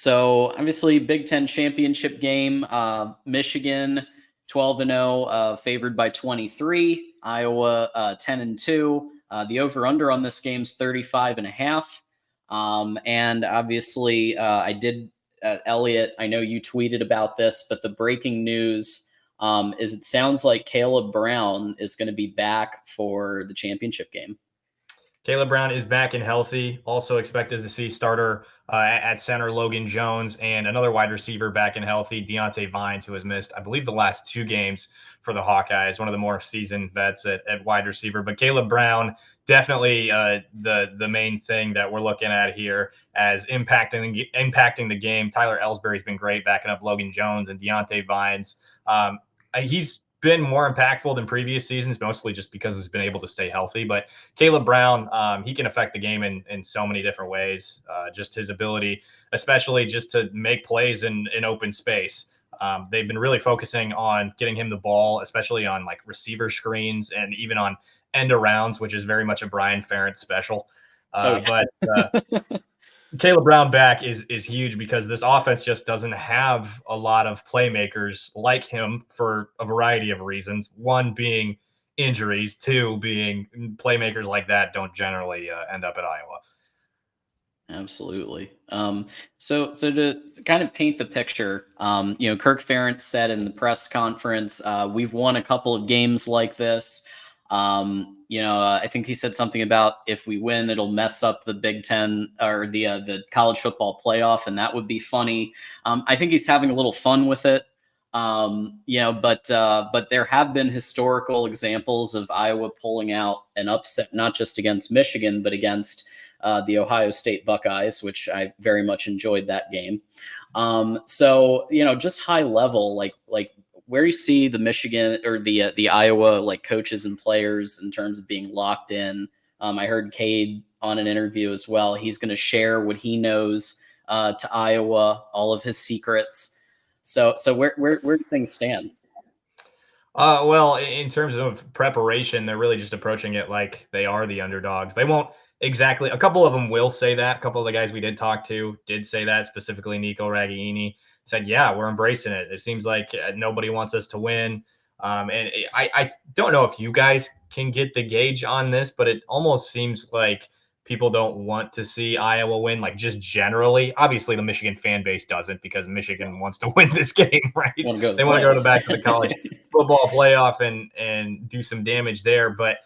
So obviously, Big Ten championship game. Michigan 12-0, favored by 23. Iowa 10-2. The over/under on this game is 35.5. And obviously, I did. Eliot, I know you tweeted about this, but the breaking news is it sounds like Caleb Brown is going to be back for the championship game. Caleb Brown is back and healthy. Also expected to see starter at center Logan Jones and another wide receiver back and healthy, Deontay Vines, who has missed, I believe, the last 2 games for the Hawkeyes, one of the more seasoned vets at wide receiver. But Caleb Brown, definitely the main thing that we're looking at here as impacting the game. Tyler Ellsbury's been great backing up Logan Jones and Deontay Vines. He's been more impactful than previous seasons, mostly just because he's been able to stay healthy. But Caleb Brown, he can affect the game in so many different ways. Just his ability, especially just to make plays in open space. They've been really focusing on getting him the ball, especially on like receiver screens and even on end arounds, which is very much a Brian Ferentz special. But Caleb Brown back is huge because this offense just doesn't have a lot of playmakers like him for a variety of reasons. One being injuries, 2 being playmakers like that don't generally end up at Iowa. Absolutely. So to kind of paint the picture, Kirk Ferentz said in the press conference, we've won a couple of games like this. I think he said something about if we win, it'll mess up the Big Ten or the college football playoff, and that would be funny. I think he's having a little fun with it. But there have been historical examples of Iowa pulling out an upset, not just against Michigan, but against the Ohio State Buckeyes, which I very much enjoyed that game. Just high level, like where you see the Michigan or the Iowa like coaches and players in terms of being locked in. I heard Cade on an interview as well. He's going to share what he knows to Iowa, all of his secrets. So where do things stand? Well, in terms of preparation, they're really just approaching it like they are the underdogs. They won't exactly. A couple of them will say that. A couple of the guys we did talk to did say that, specifically Nico Ragaini said, yeah, we're embracing it. It seems like nobody wants us to win. I don't know if you guys can get the gauge on this, but it almost seems like people don't want to see Iowa win, like just generally. Obviously, the Michigan fan base doesn't because Michigan wants to win this game, right? They want to go back to the college football playoff and do some damage there. But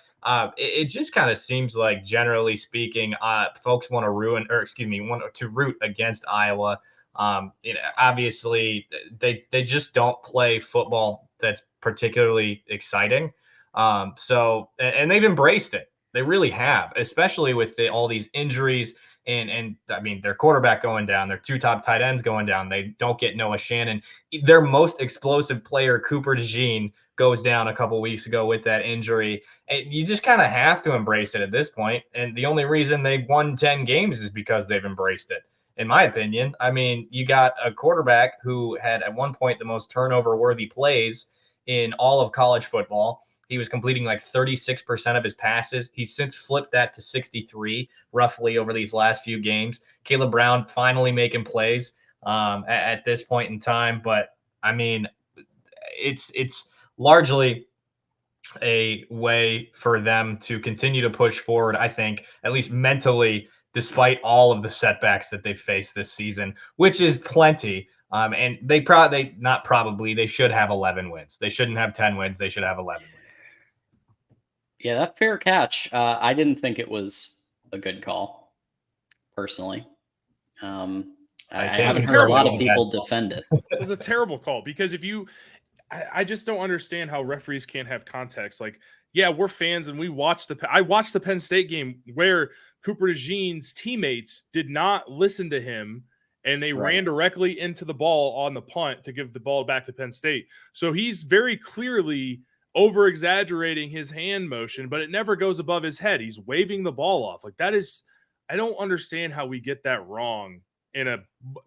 it just kind of seems like, generally speaking, folks want to root against Iowa. Obviously, they just don't play football that's particularly exciting. And they've embraced it. They really have, especially with all these injuries and I mean, their quarterback going down, their 2 top tight ends going down. They don't get Noah Shannon. Their most explosive player, Cooper DeJean, goes down a couple weeks ago with that injury. And you just kind of have to embrace it at this point. And the only reason they've won 10 games is because they've embraced it, in my opinion. I mean, you got a quarterback who had at one point the most turnover-worthy plays in all of college football. He was completing like 36% of his passes. He's since flipped that to 63 roughly over these last few games. Caleb Brown finally making plays at this point in time. But I mean, it's largely a way for them to continue to push forward, I think, at least mentally, despite all of the setbacks that they've faced this season, which is plenty. And they should have 11 wins. They shouldn't have 10 wins. They should have 11 wins. Yeah, that fair catch. I didn't think it was a good call, personally. I haven't heard a lot of people defend it. It was a terrible call because I just don't understand how referees can't have context. Like, yeah, we're fans and I watched the Penn State game where Cooper DeJean's teammates did not listen to him and they ran directly into the ball on the punt to give the ball back to Penn State. So he's very clearly over exaggerating his hand motion, but it never goes above his head. He's waving the ball off. Like, I don't understand how we get that wrong in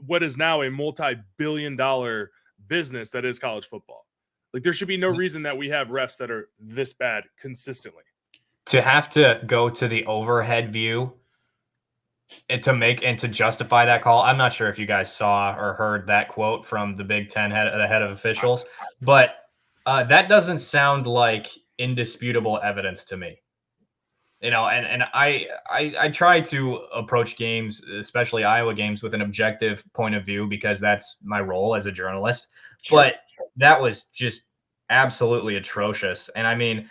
what is now a multi-billion-dollar business that is college football. Like, there should be no reason that we have refs that are this bad consistently. To have to go to the overhead view to justify that call. I'm not sure if you guys saw or heard that quote from the Big Ten the head of officials, but that doesn't sound like indisputable evidence to me. And I try to approach games, especially Iowa games, with an objective point of view because that's my role as a journalist. Sure. But that was just absolutely atrocious. And I mean,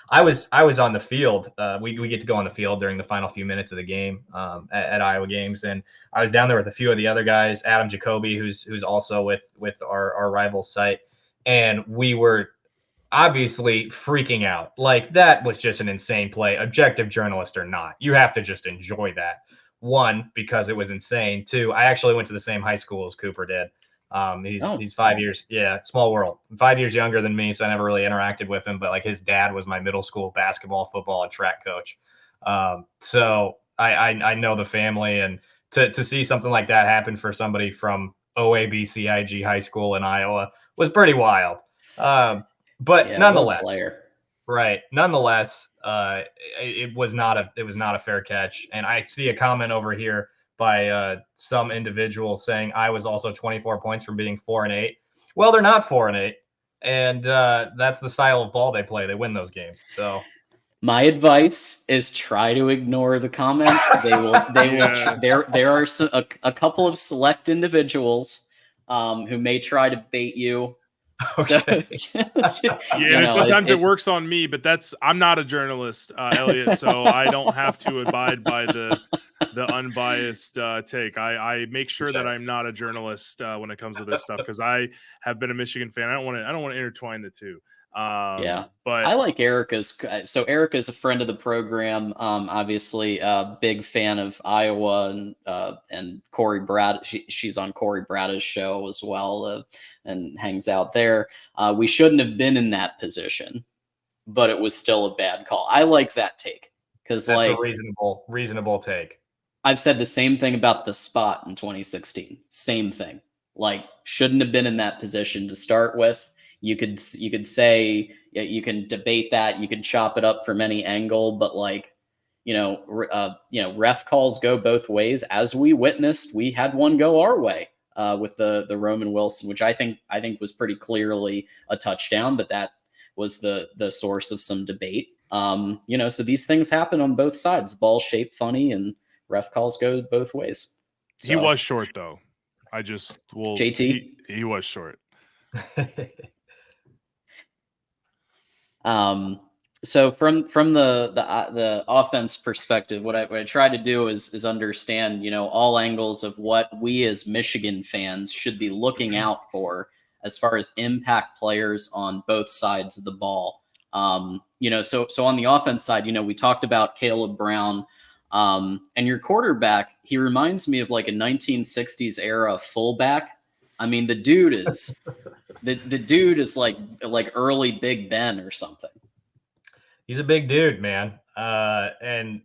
I was on the field. We get to go on the field during the final few minutes of the game at Iowa games, and I was down there with a few of the other guys, Adam Jacoby, who's also with our rival site, and we were obviously freaking out. Like, that was just an insane play, objective journalist or not. You have to just enjoy that. One, because it was insane. Two, I actually went to the same high school as Cooper did. He's 5 years, small world, 5 years younger than me, so I never really interacted with him. But like, his dad was my middle school basketball, football, and track coach. So I know the family, and to see something like that happen for somebody from OABCIG High School in Iowa was pretty wild. But Yeah, nonetheless, nonetheless, it was not a fair catch. And I see a comment over here by some individual saying I was also 24 points from being 4-8. Well, they're not 4-8, and that's the style of ball they play. They win those games. So my advice is try to ignore the comments. They will. Yeah. There are a couple of select individuals who may try to bait you. okay. And sometimes it works on me, but I'm not a journalist, Eliot, so I don't have to abide by the unbiased take. I make sure that I'm not a journalist when it comes to this stuff, because I have been a Michigan fan. I don't want to intertwine the two. But I like Erica's. So Erica's a friend of the program. Obviously, a big fan of Iowa, and Corey Brad. She's on Corey Bratta's show as well, and hangs out there. We shouldn't have been in that position, but it was still a bad call. I like that take because that's a reasonable take. I've said the same thing about the spot in 2016. Same thing. Like, shouldn't have been in that position to start with. You could say, you can debate that, you could chop it up from any angle, but ref calls go both ways. As we witnessed, we had one go our way with the Roman Wilson, which I think was pretty clearly a touchdown, but that was the source of some debate. So these things happen on both sides. The ball's shaped funny, and ref calls go both ways. So, he was short though. JT. He was short. So from the offense perspective, what I try to do is understand, all angles of what we as Michigan fans should be looking out for as far as impact players on both sides of the ball. So on the offense side, we talked about Caleb Brown, and your quarterback, he reminds me of like a 1960s era fullback. I mean, the dude is the dude is like early Big Ben or something. He's a big dude, man. And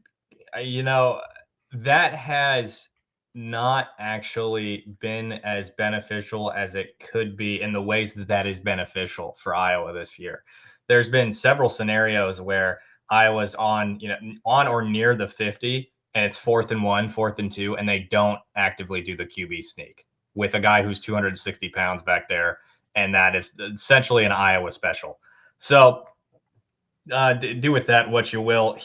that has not actually been as beneficial as it could be in the ways that is beneficial for Iowa this year. There's been several scenarios where Iowa's on or near the 50, and it's 4th and 1, 4th and 2, and they don't actively do the QB sneak with a guy who's 260 pounds back there. And that is essentially an Iowa special. So do with that what you will.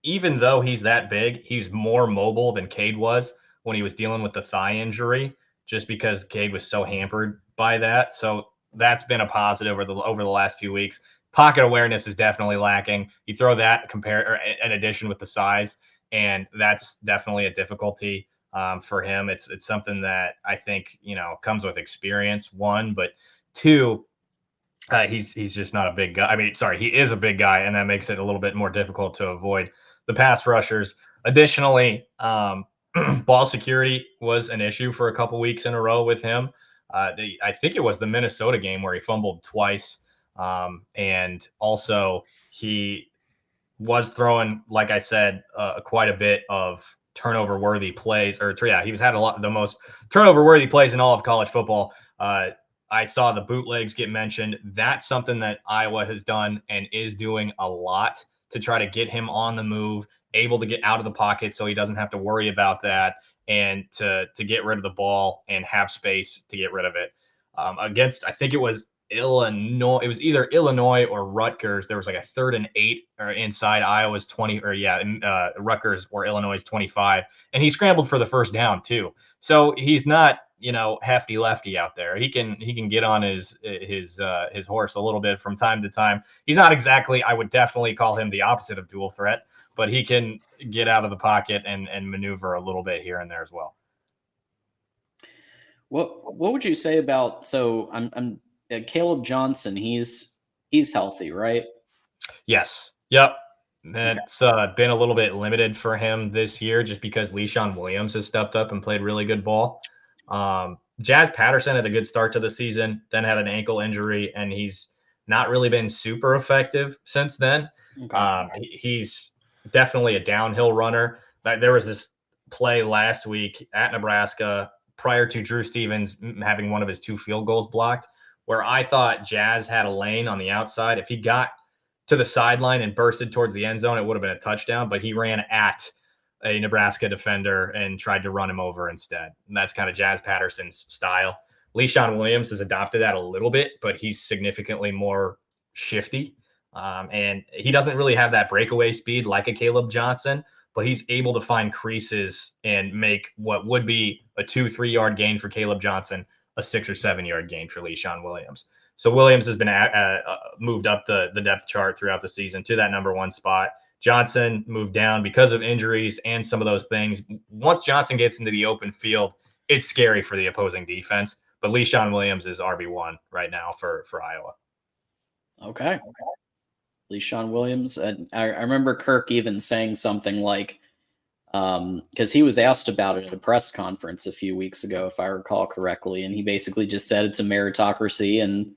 Even though he's that big, he's more mobile than Cade was when he was dealing with the thigh injury, just because Cade was so hampered by that. So that's been a positive over the last few weeks. Pocket awareness is definitely lacking. You throw that in addition with the size, and that's definitely a difficulty for him. It's something that I think comes with experience, one, but two, he's just not a big guy. I mean, sorry, he is a big guy, and that makes it a little bit more difficult to avoid the pass rushers. Additionally, ball security was an issue for a couple weeks in a row with him. I think it was the Minnesota game where he fumbled twice, and also he was throwing, like I said, quite a bit of turnover-worthy plays. He's had the most turnover-worthy plays in all of college football. I saw the bootlegs get mentioned. That's something that Iowa has done and is doing a lot to try to get him on the move, able to get out of the pocket so he doesn't have to worry about that, and to get rid of the ball and have space to get rid of it. Against, I think it was Illinois. It was either Illinois or Rutgers. There was like a 3rd and 8 or inside Iowa's 20, or Rutgers or Illinois' 25, and he scrambled for the first down too. So he's not, hefty lefty out there. He can get on his horse a little bit from time to time. He's not exactly, I would definitely call him the opposite of dual threat, but he can get out of the pocket and maneuver a little bit here and there as well. What would you say about, so I'm Caleb Johnson, he's healthy, right? Yes. Yep. That's been a little bit limited for him this year just because Le'Shawn Williams has stepped up and played really good ball. Jazz Patterson had a good start to the season, then had an ankle injury, and he's not really been super effective since then. Okay. He's definitely a downhill runner. There was this play last week at Nebraska prior to Drew Stevens having one of his 2 field goals blocked, where I thought Jazz had a lane on the outside. If he got to the sideline and bursted towards the end zone, it would have been a touchdown, but he ran at a Nebraska defender and tried to run him over instead. And that's kind of Jazz Patterson's style. Le'Shawn Williams has adopted that a little bit, but he's significantly more shifty. And he doesn't really have that breakaway speed like a Caleb Johnson, but he's able to find creases and make what would be a 2-3 yard gain for Caleb Johnson a 6 or 7 yard gain for Le'Shawn Williams. So Williams has been moved up the depth chart throughout the season to that number 1 spot. Johnson moved down because of injuries and some of those things. Once Johnson gets into the open field, it's scary for the opposing defense. But Le'Shawn Williams is RB1 right now for Iowa. Okay. Le'Shawn Williams. I remember Kirk even saying something like, because he was asked about it at a press conference a few weeks ago, if I recall correctly, and he basically just said it's a meritocracy, and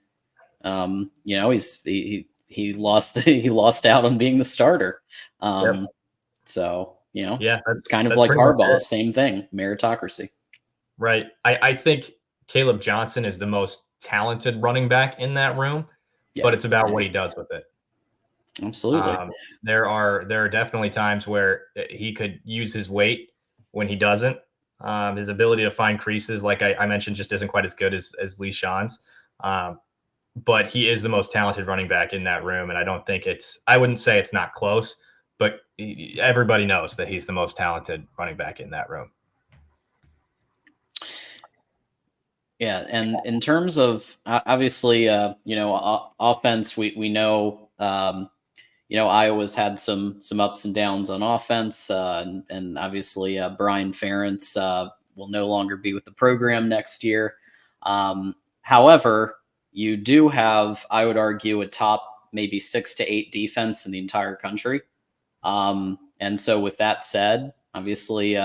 he lost out on being the starter. Yep. So it's kind of like Harbaugh, same thing, meritocracy. Right. I think Caleb Johnson is the most talented running back in that room, but it's about what he does with it. Absolutely. There are definitely times where he could use his weight when he doesn't. His ability to find creases, like I mentioned, just isn't quite as good as Le'Shawn's. But he is the most talented running back in that room, and I wouldn't say it's not close, but everybody knows that he's the most talented running back in that room. Yeah, and in terms of obviously, offense, we know, Iowa's had some ups and downs on offense, and obviously Brian Ferentz will no longer be with the program next year. However, you do have, I would argue, a top maybe 6 to 8 defense in the entire country. And so with that said, obviously,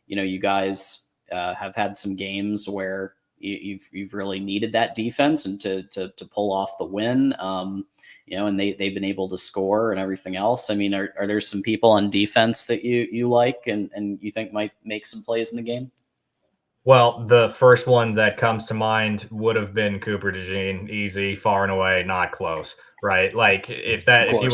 you guys have had some games where you've really needed that defense and to pull off the win. And they've been able to score and everything else. I mean, are there some people on defense that you like and you think might make some plays in the game? Well, the first one that comes to mind would have been Cooper DeJean. Easy, far and away, not close, right? Like if he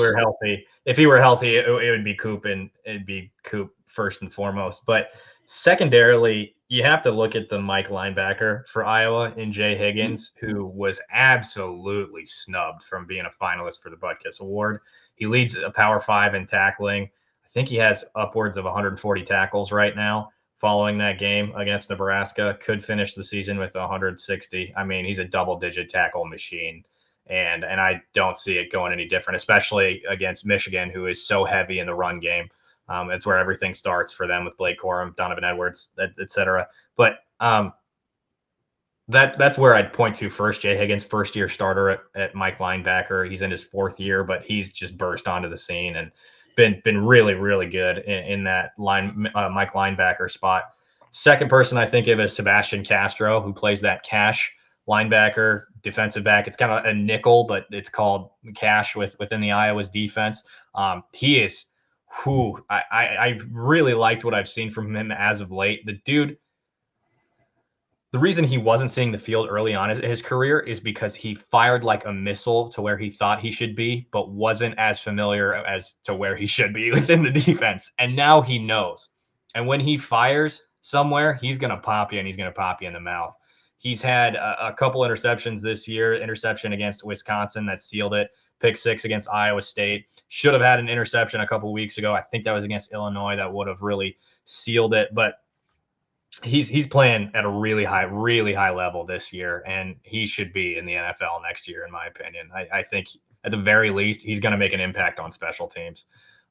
were healthy, it would be Coop, and it'd be Coop first and foremost. But secondarily, you have to look at the Mike linebacker for Iowa in Jay Higgins, who was absolutely snubbed from being a finalist for the Butkus Award. He leads a Power 5 in tackling. I think he has upwards of 140 tackles right now. Following that game against Nebraska, could finish the season with 160. I mean, he's a double-digit tackle machine, and I don't see it going any different, especially against Michigan, who is so heavy in the run game. It's where everything starts for them with Blake Corum, Donovan Edwards, et cetera. But that's where I'd point to first. Jay Higgins, first-year starter at Mike linebacker. He's in his 4th year, but he's just burst onto the scene and been really, really good in that Mike linebacker spot. Second person I think of is Sebastian Castro, who plays that cash linebacker, defensive back. It's kind of a nickel, but it's called cash within the Iowa's defense. He is I really liked what I've seen from him as of late. The dude, the reason he wasn't seeing the field early on in his career is because he fired like a missile to where he thought he should be, but wasn't as familiar as to where he should be within the defense. And now he knows. And when he fires somewhere, he's going to pop you, and he's going to pop you in the mouth. He's had a couple interceptions this year, interception against Wisconsin that sealed it, pick 6 against Iowa State. Should have had an interception a couple weeks ago. I think that was against Illinois. That would have really sealed it. But he's playing at a really high level this year, and he should be in the NFL next year, in my opinion. I think at the very least, he's going to make an impact on special teams.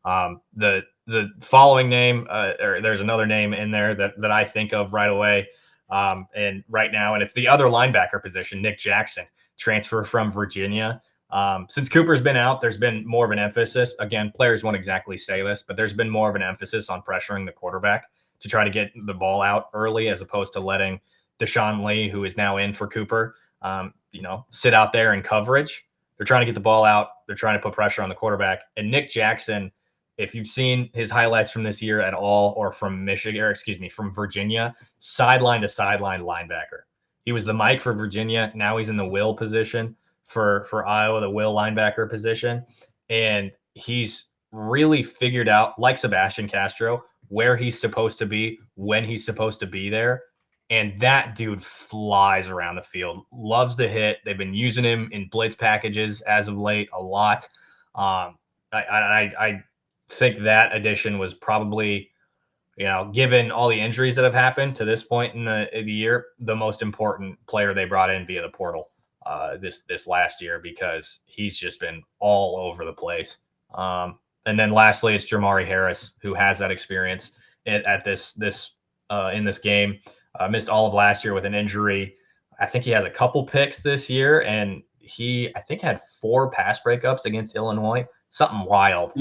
The following name, or there's another name in there that I think of right away. And right now, and it's the other linebacker position, Nick Jackson, transfer from Virginia. Since Cooper's been out, there's been more of an emphasis. Again, players won't exactly say this, but there's been more of an emphasis on pressuring the quarterback to try to get the ball out early, as opposed to letting Deshaun Lee, who is now in for Cooper, sit out there in coverage. They're trying to get the ball out. They're trying to put pressure on the quarterback. And Nick Jackson, if you've seen his highlights from this year at all, or from from Virginia, sideline to sideline linebacker. He was the Mike for Virginia. Now he's in the Will position for Iowa, the Will linebacker position. And he's really figured out, like Sebastian Castro, where he's supposed to be, when he's supposed to be there. And that dude flies around the field, loves to hit. They've been using him in blitz packages as of late a lot. I think that addition was probably, given all the injuries that have happened to this point in the year, the most important player they brought in via the portal this last year, because he's just been all over the place. And then lastly, it's Jamari Harris, who has that experience at this in this game. Missed all of last year with an injury. I think he has a couple picks this year, and I think had 4 pass breakups against Illinois, something wild.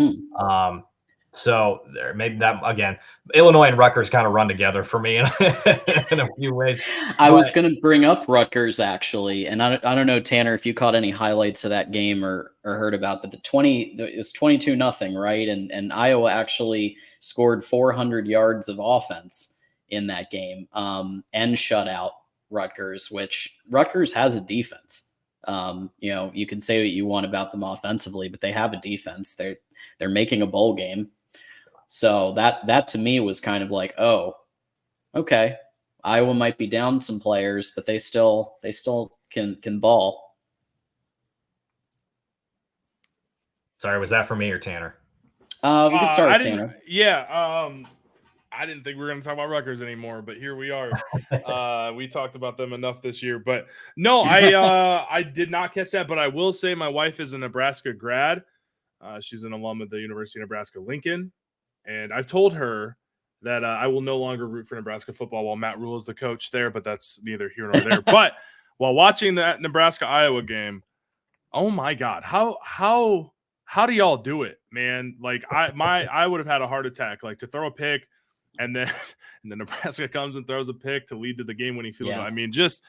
So there, maybe that, again, Illinois and Rutgers kind of run together for me in a few ways. I was going to bring up Rutgers, actually, and I don't know, Tanner, if you caught any highlights of that game or heard about, but it was 22-0, right? And Iowa actually scored 400 yards of offense in that game, and shut out Rutgers, which Rutgers has a defense. You can say what you want about them offensively, but they have a defense. They're making a bowl game. So that to me was kind of like, oh, okay, Iowa might be down some players, but they still can ball. Sorry, was that for me or Tanner? We can start with Tanner. Yeah. I didn't think we were going to talk about Rutgers anymore, but here we are. We talked about them enough this year, but no, I did not catch that. But I will say my wife is a Nebraska grad. She's an alum of the University of Nebraska-Lincoln. And I've told her that I will no longer root for Nebraska football while Matt Rule is the coach there, but that's neither here nor there. But while watching that Nebraska-Iowa game, oh my God, how do y'all do it, man? Like I would have had a heart attack, like to throw a pick, and then Nebraska comes and throws a pick to lead to the game-winning field goal. I mean, just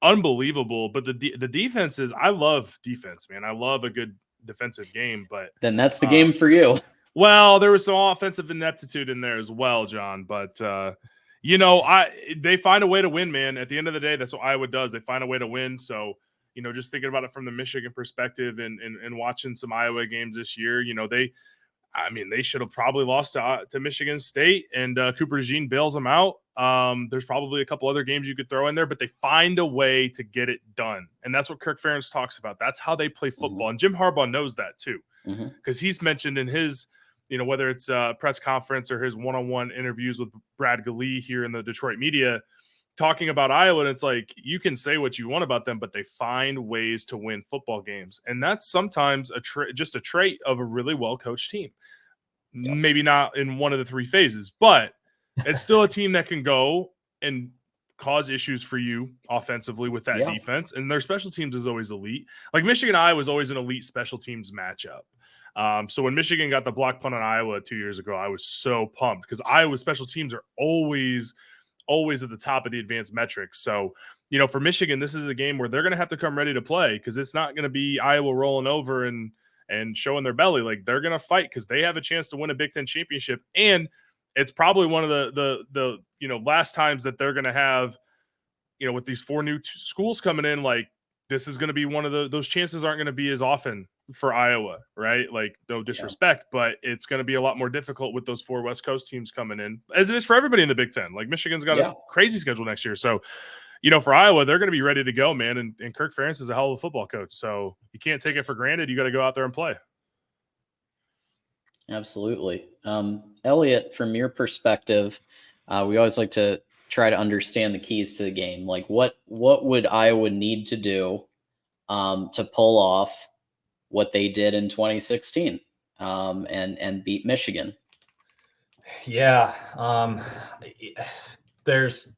unbelievable. But the defense is, I love defense, man. I love a good defensive game. But then that's the game for you. Well, there was some offensive ineptitude in there as well, John. But they find a way to win, man. At the end of the day, that's what Iowa does. They find a way to win. So, just thinking about it from the Michigan perspective and watching some Iowa games this year, they should have probably lost to Michigan State, and Cooper DeJean bails them out. There's probably a couple other games you could throw in there, but they find a way to get it done. And that's what Kirk Ferentz talks about. That's how they play football. Mm-hmm. And Jim Harbaugh knows that too, because he's mentioned in his, whether it's a press conference or his one-on-one interviews with Brad Galea here in the Detroit media, talking about Iowa, and it's like, you can say what you want about them, but they find ways to win football games. And that's sometimes just a trait of a really well-coached team. Yep. Maybe not in one of the 3 phases, but it's still a team that can go and cause issues for you offensively with that defense. And their special teams is always elite. Like Michigan-Iowa was always an elite special teams matchup. So when Michigan got the block punt on Iowa 2 years ago, I was so pumped because Iowa special teams are always at the top of the advanced metrics. So, for Michigan, this is a game where they're going to have to come ready to play, because it's not going to be Iowa rolling over and showing their belly. Like, they're going to fight because they have a chance to win a Big Ten championship. And it's probably one of the last times that they're going to have you know, with these 4 new schools coming in, like this is going to be one of those chances aren't going to be as often for Iowa, right? Like no disrespect, but it's going to be a lot more difficult with those 4 West Coast teams coming in, as it is for everybody in the Big Ten. Like Michigan's got a crazy schedule next year. So, you know, for Iowa, they're going to be ready to go, man. And Kirk Ferentz is a hell of a football coach. So you can't take it for granted. You got to go out there and play. Absolutely. Eliot, from your perspective, we always like to try to understand the keys to the game. Like what would Iowa need to do to pull off what they did in 2016 and beat Michigan? Yeah. There's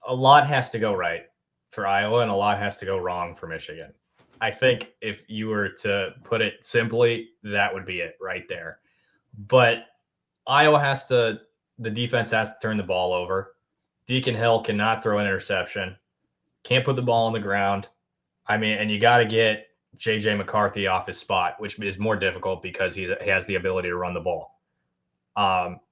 a lot has to go right for Iowa and a lot has to go wrong for Michigan. I think if you were to put it simply, that would be it right there. But Iowa the defense has to turn the ball over. Deacon Hill cannot throw an interception, can't put the ball on the ground. I mean, and you got to get J.J. McCarthy off his spot, which is more difficult because he has the ability to run the ball.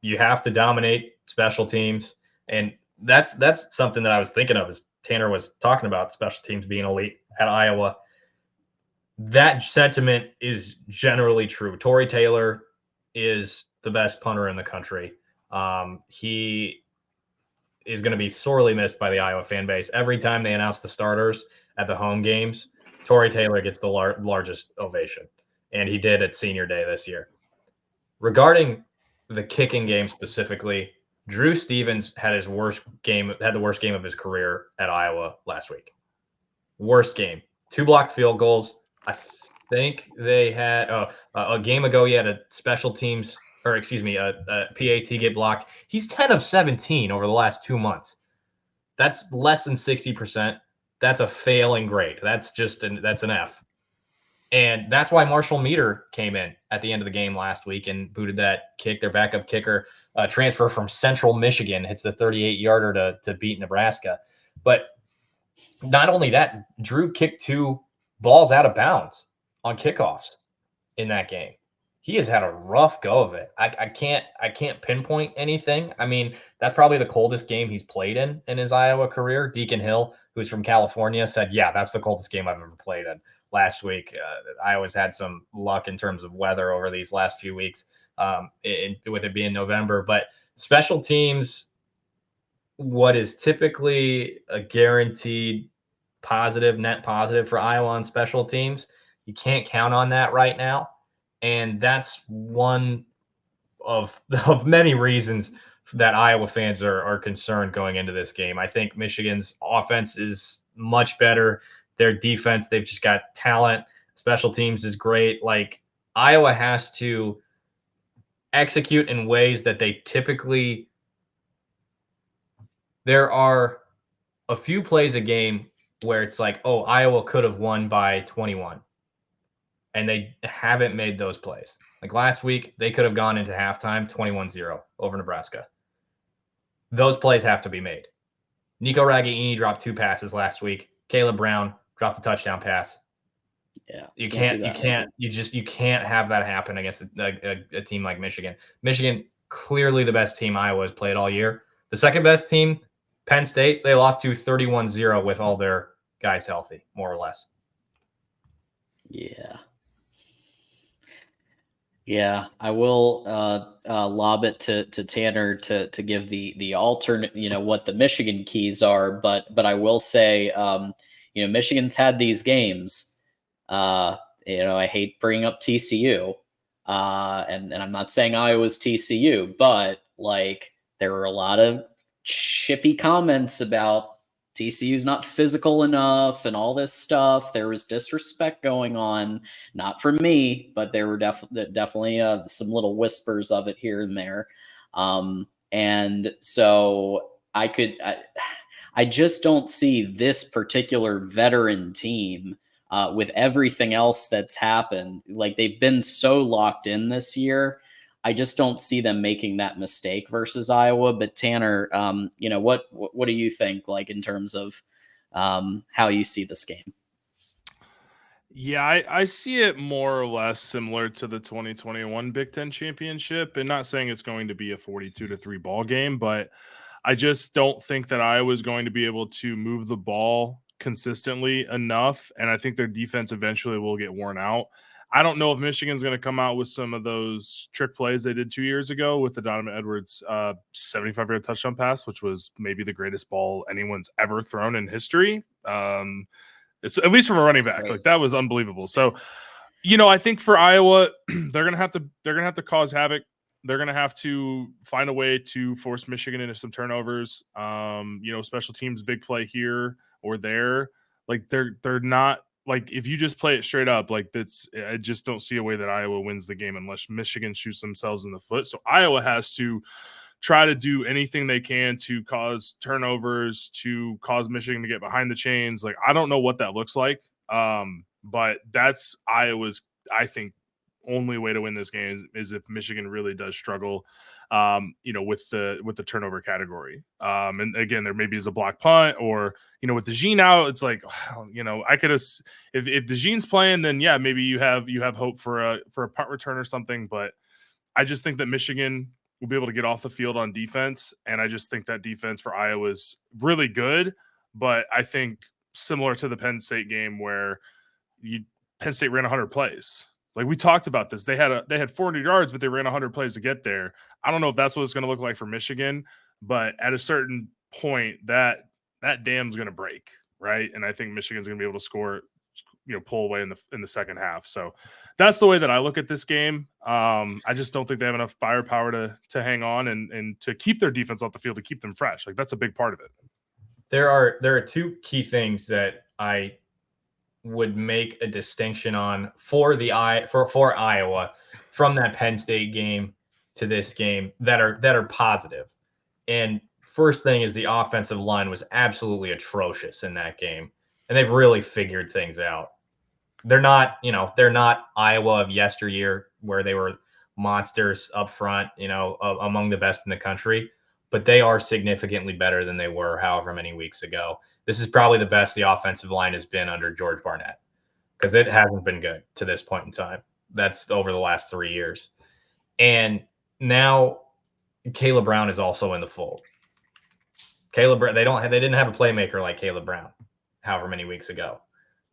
You have to dominate special teams, and that's something that I was thinking of as Tanner was talking about special teams being elite at Iowa. That sentiment is generally true. Torrey Taylor is the best punter in the country. He is going to be sorely missed by the Iowa fan base. Every time they announce the starters at the home games, Torrey Taylor gets the largest ovation, and he did at senior day this year. Regarding the kicking game specifically, Drew Stevens had the worst game of his career at Iowa last week. Worst game. 2 blocked field goals. I think they had a game ago. He had a special teams, or excuse me, a PAT get blocked. He's 10 of 17 over the last 2 months. That's less than 60%. That's a failing grade. That's an F. And that's why Marshall Meter came in at the end of the game last week and booted that kick. Their backup kicker, transfer from Central Michigan, hits the 38-yarder to beat Nebraska. But not only that, Drew kicked 2 balls out of bounds on kickoffs in that game. He has had a rough go of it. I can't pinpoint anything. I mean, that's probably the coldest game he's played in his Iowa career. Deacon Hill, who's from California, said, yeah, that's the coldest game I've ever played in. Last week, Iowa's had some luck in terms of weather over these last few weeks, with it being November. But special teams, what is typically a guaranteed net positive for Iowa on special teams, you can't count on that right now. And that's one of many reasons that Iowa fans are concerned going into this game. I think Michigan's offense is much better. Their defense, they've just got talent. Special teams is great. Like Iowa has to execute in ways that they typically. There are a few plays a game where it's like, oh, Iowa could have won by 21. And they haven't made those plays. Like last week, they could have gone into halftime 21-0 over Nebraska. Those plays have to be made. Nico Ragaini dropped 2 passes last week. Caleb Brown dropped a touchdown pass. Yeah, you can't have that happen against a team like Michigan. Michigan, clearly the best team Iowa has played all year. The second best team, Penn State, they lost to 31-0 with all their guys healthy, more or less. Yeah, I will lob it to Tanner to give the alternate, what the Michigan keys are. But I will say, Michigan's had these games. I hate bringing up TCU, and I'm not saying Iowa's TCU, but like there were a lot of chippy comments about TCU's not physical enough and all this stuff. There was disrespect going on, not from me, but there were definitely some little whispers of it here and there. And so I just don't see this particular veteran team with everything else that's happened. Like they've been so locked in this year. I just don't see them making that mistake versus Iowa. But Tanner, what do you think, like in terms of how you see this game? Yeah, I see it more or less similar to the 2021 Big Ten championship, and not saying it's going to be a 42-3 ball game, but I just don't think that Iowa is going to be able to move the ball consistently enough, and I think their defense eventually will get worn out. I don't know if Michigan's going to come out with some of those trick plays they did 2 years ago with the Donovan Edwards 75-yard touchdown pass, which was maybe the greatest ball anyone's ever thrown in history. It's, at least from a running back, like that was unbelievable. So, I think for Iowa, they're gonna have to cause havoc. They're gonna have to find a way to force Michigan into some turnovers. Special teams, big play here or there. Like they're not. Like, if you just play it straight up, like that's, I just don't see a way that Iowa wins the game unless Michigan shoots themselves in the foot. So Iowa has to try to do anything they can to cause turnovers, to cause Michigan to get behind the chains. Like, I don't know what that looks like, but that's Iowa's, I think, only way to win this game is if Michigan really does struggle, with the turnover category. And again, there maybe is a block punt or, with the Gene out, it's like, I could have, if the Gene's playing, then yeah, maybe you have hope for a punt return or something. But I just think that Michigan will be able to get off the field on defense. And I just think that defense for Iowa is really good. But I think similar to the Penn State game where Penn State ran 100 plays. Like we talked about this, they had 400 yards, but they ran 100 plays to get there. I don't know if that's what it's going to look like for Michigan, but at a certain point, that dam's going to break, right? And I think Michigan's going to be able to score, pull away in the second half. So that's the way that I look at this game. I just don't think they have enough firepower to hang on and to keep their defense off the field, to keep them fresh. Like that's a big part of it. There are two key things that I would make a distinction on for Iowa from that Penn State game to this game that are positive. And first thing is the offensive line was absolutely atrocious in that game, and they've really figured things out. They're not Iowa of yesteryear where they were monsters up front, among the best in the country, but they are significantly better than they were however many weeks ago. This is probably the best the offensive line has been under George Barnett, because it hasn't been good to this point in time. That's over the last 3 years. And now Caleb Brown is also in the fold. They didn't have a playmaker like Caleb Brown however many weeks ago.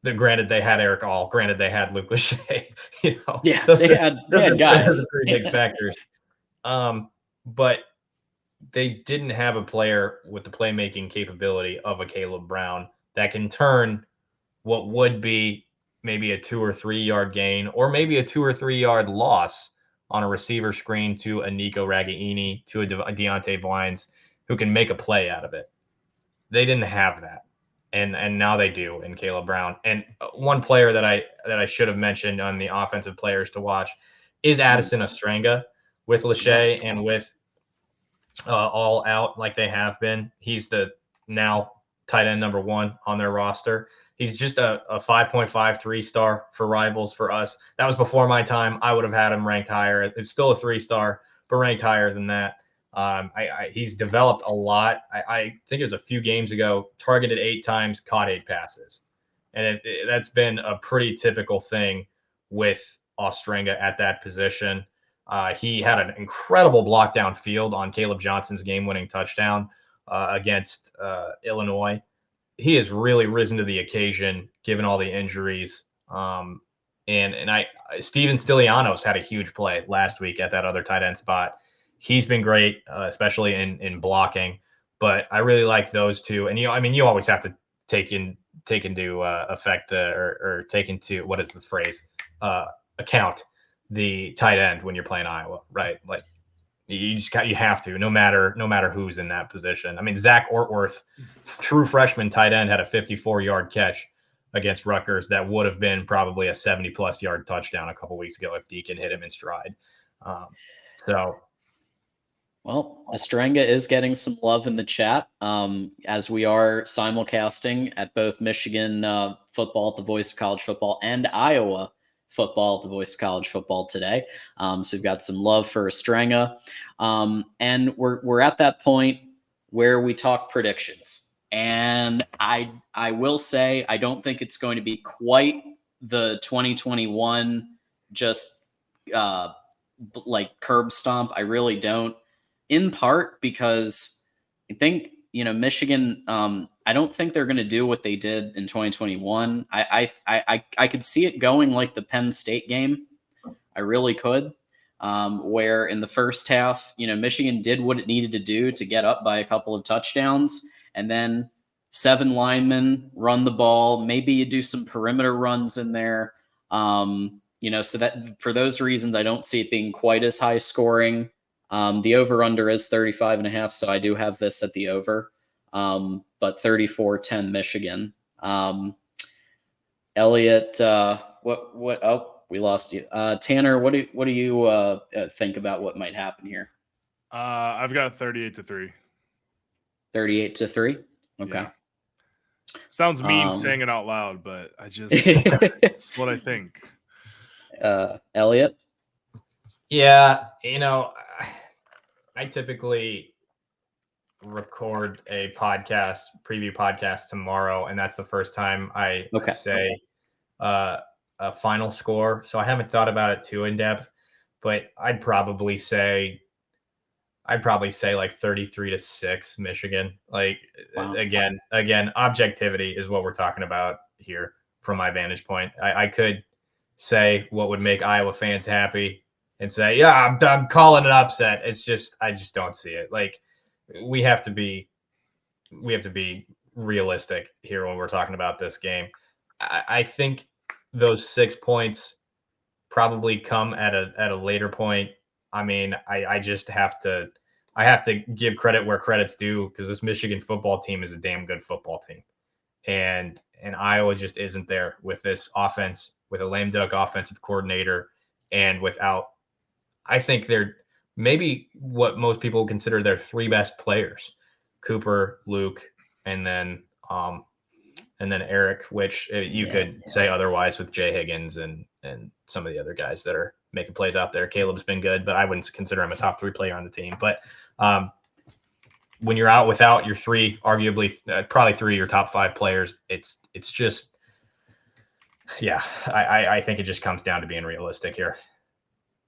Granted, they had Eric All. Granted, they had Luke Lachey. Yeah, they had guys. Those are three big factors. But they didn't have a player with the playmaking capability of a Caleb Brown that can turn what would be maybe a 2 or 3 yard gain or maybe a 2 or 3 yard loss on a receiver screen to a Nico Ragaini, to a Deontay Vines, who can make a play out of it. They didn't have that. And now they do in Caleb Brown. And one player that I should have mentioned on the offensive players to watch is Addison Ostrenga with Lachey and with all out like they have been. He's the now tight end number 1 on their roster. He's just a 5.53 star for Rivals for us. That was before my time. I would have had him ranked higher. It's still a 3-star, but ranked higher than that. He's developed a lot. I think it was a few games ago, targeted 8 times, caught 8 passes. And that's been a pretty typical thing with Ostrenga at that position. He had an incredible block downfield on Caleb Johnson's game-winning touchdown against Illinois. He has really risen to the occasion, given all the injuries. And Steven Stilianos had a huge play last week at that other tight end spot. He's been great, especially in blocking. But I really like those two. And you always have to take into effect or take into, what is the phrase, account the tight end when you're playing Iowa, right? Like you have to, no matter who's in that position. I mean, Zach Ortworth, true freshman tight end, had a 54-yard catch against Rutgers that would have been probably a 70+ yard touchdown a couple weeks ago if Deacon hit him in stride. Well, Ostrenga is getting some love in the chat as we are simulcasting at both Michigan football at the Voice of College Football and Iowa football at the Voice of College Football today. So we've got some love for Ostrenga. And we're at that point where we talk predictions. And I will say I don't think it's going to be quite the 2021 just like curb stomp. I really don't. In part because I think, Michigan, I don't think they're going to do what they did in 2021. I could see it going like the Penn State game. I really could. Where in the first half, Michigan did what it needed to do to get up by a couple of touchdowns, and then 7 linemen run the ball. Maybe you do some perimeter runs in there. So that for those reasons, I don't see it being quite as high scoring. The over-under is 35.5, so I do have this at the over. But 34-10 Michigan. Eliot, what? Oh, we lost you. Tanner, what do you think about what might happen here? I've got 38-3. 38-3. Okay. Yeah. Sounds mean saying it out loud, but it's what I think. Eliot? Yeah, I typically record a preview podcast tomorrow, and that's the first time I say a final score. So I haven't thought about it too in depth, but I'd probably say like 33-6 Michigan. Like, wow. again, objectivity is what we're talking about here from my vantage point. I could say what would make Iowa fans happy and say, yeah, I'm calling an upset. It's just, I just don't see it. Like, we have to be realistic here when we're talking about this game. I think those 6 points probably come at a later point. I mean, I just have to give credit where credit's due, because this Michigan football team is a damn good football team. And Iowa just isn't there with this offense, with a lame duck offensive coordinator, and without, I think they're maybe what most people consider their 3 best players: Cooper, Luke, and then Eric, which you could say otherwise with Jay Higgins and some of the other guys that are making plays out there. Caleb's been good, but I wouldn't consider him a top 3 player on the team. But when you're out without your 3, arguably probably 3 of your top 5 players, it's just, yeah, I think it just comes down to being realistic here.